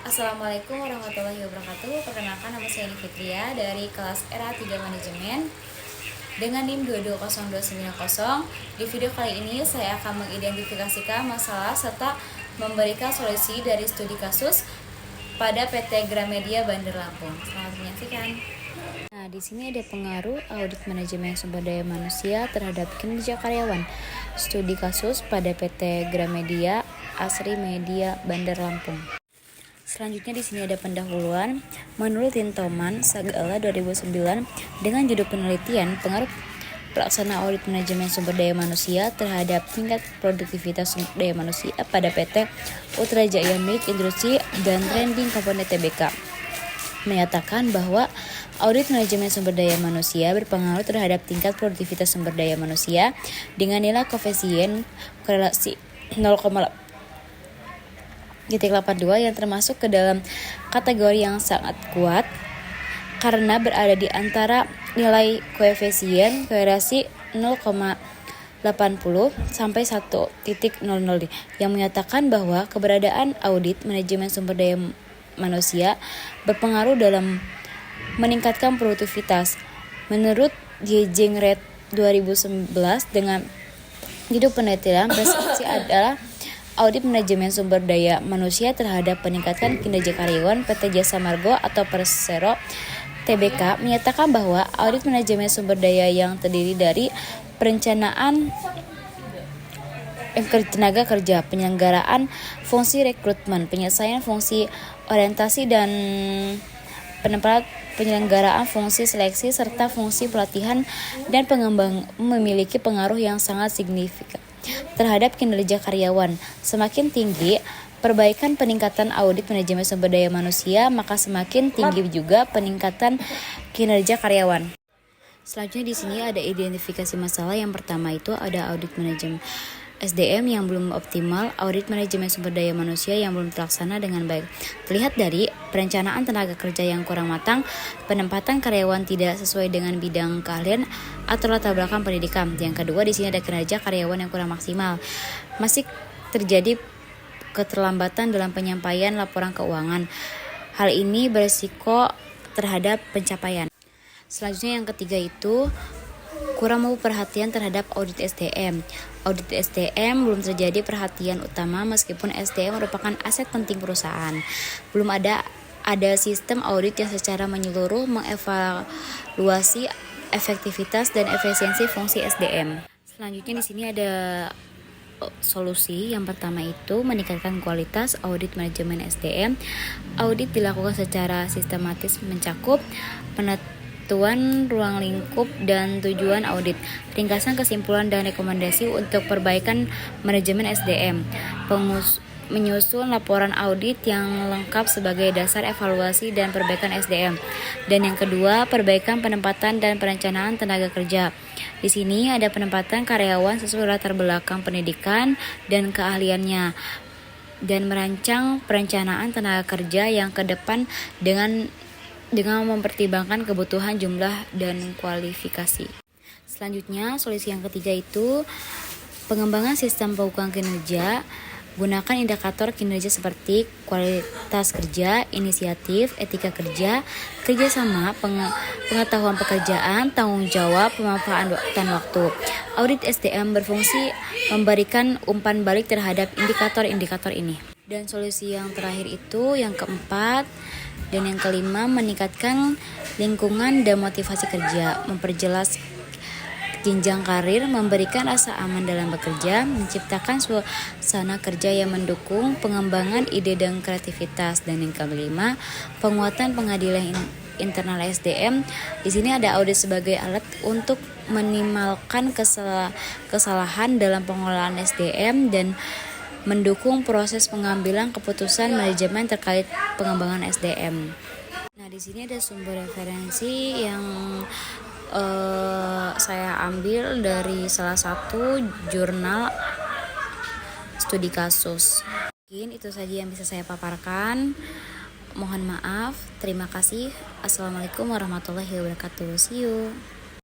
Assalamualaikum warahmatullahi wabarakatuh. Perkenalkan, nama saya Eni Fitria dari kelas RA3 Manajemen dengan NIM 220290. Di video kali ini saya akan mengidentifikasikan masalah serta memberikan solusi dari studi kasus pada PT Gramedia Bandar Lampung. Selamat menyaksikan. Nah, di sini ada pengaruh audit manajemen sumber daya manusia terhadap kinerja karyawan. Studi kasus pada PT Gramedia Asri Media Bandar Lampung. Selanjutnya di sini ada pendahuluan. Menurut Tintoman Sagala 2009 dengan judul penelitian pengaruh pelaksana audit manajemen sumber daya manusia terhadap tingkat produktivitas sumber daya manusia pada PT Ultra Jaya Milik Industri dan Trending Komponen TBK menyatakan bahwa audit manajemen sumber daya manusia berpengaruh terhadap tingkat produktivitas sumber daya manusia dengan nilai koefisien korelasi 0,82 yang termasuk ke dalam kategori yang sangat kuat karena berada di antara nilai koefisien korelasi 0,80 sampai 1.00 yang menyatakan bahwa keberadaan audit manajemen sumber daya manusia berpengaruh dalam meningkatkan produktivitas. Menurut Jejeng Red 2011 dengan judul penelitian preskripsi adalah audit manajemen sumber daya manusia terhadap peningkatan kinerja karyawan PT Jasa Marga atau Persero TBK menyatakan bahwa audit manajemen sumber daya yang terdiri dari perencanaan tenaga kerja, penyelenggaraan fungsi rekrutmen, penyelesaian fungsi orientasi dan penyelenggaraan fungsi seleksi serta fungsi pelatihan dan pengembang memiliki pengaruh yang sangat signifikan terhadap kinerja karyawan. Semakin tinggi perbaikan peningkatan audit manajemen sumber daya manusia, maka semakin tinggi juga peningkatan kinerja karyawan. Selanjutnya di sini ada identifikasi masalah. Yang pertama itu ada audit manajemen SDM yang belum optimal, audit manajemen sumber daya manusia yang belum terlaksana dengan baik. Terlihat dari perencanaan tenaga kerja yang kurang matang, penempatan karyawan tidak sesuai dengan bidang keahlian atau latar belakang pendidikan. Yang kedua di sini ada kinerja karyawan yang kurang maksimal. Masih terjadi keterlambatan dalam penyampaian laporan keuangan. Hal ini berisiko terhadap pencapaian. Selanjutnya yang ketiga itu kurang mau perhatian terhadap audit SDM. Audit SDM belum terjadi perhatian utama meskipun SDM merupakan aset penting perusahaan. Belum ada sistem audit yang secara menyeluruh mengevaluasi efektivitas dan efisiensi fungsi SDM. Selanjutnya di sini ada solusi. Yang pertama itu meningkatkan kualitas audit manajemen SDM. Audit dilakukan secara sistematis mencakup penentuan ruang lingkup dan tujuan audit, ringkasan kesimpulan dan rekomendasi untuk perbaikan manajemen SDM, menyusun laporan audit yang lengkap sebagai dasar evaluasi dan perbaikan SDM. Dan yang kedua, perbaikan penempatan dan perencanaan tenaga kerja. Di sini ada penempatan karyawan sesuai latar belakang pendidikan dan keahliannya, dan merancang perencanaan tenaga kerja yang ke depan dengan mempertimbangkan kebutuhan jumlah dan kualifikasi. Selanjutnya, solusi yang ketiga itu pengembangan sistem pengukuran kinerja. Gunakan indikator kinerja seperti kualitas kerja, inisiatif, etika kerja, kerjasama, pengetahuan pekerjaan, tanggung jawab, pemanfaatan waktu. Audit SDM berfungsi memberikan umpan balik terhadap indikator-indikator ini. Dan solusi yang terakhir itu yang keempat dan yang kelima, meningkatkan lingkungan dan motivasi kerja, memperjelas jenjang karir, memberikan rasa aman dalam bekerja, menciptakan suasana kerja yang mendukung pengembangan ide dan kreativitas. Dan yang kelima, penguatan pengadilan internal SDM. Di sini ada audit sebagai alat untuk meminimalkan kesalahan dalam pengelolaan SDM dan mendukung proses pengambilan keputusan manajemen terkait pengembangan SDM. Nah, di sini ada sumber referensi yang saya ambil dari salah satu jurnal studi kasus. Mungkin itu saja yang bisa saya paparkan. Mohon maaf. Terima kasih. Assalamualaikum warahmatullahi wabarakatuh. See you.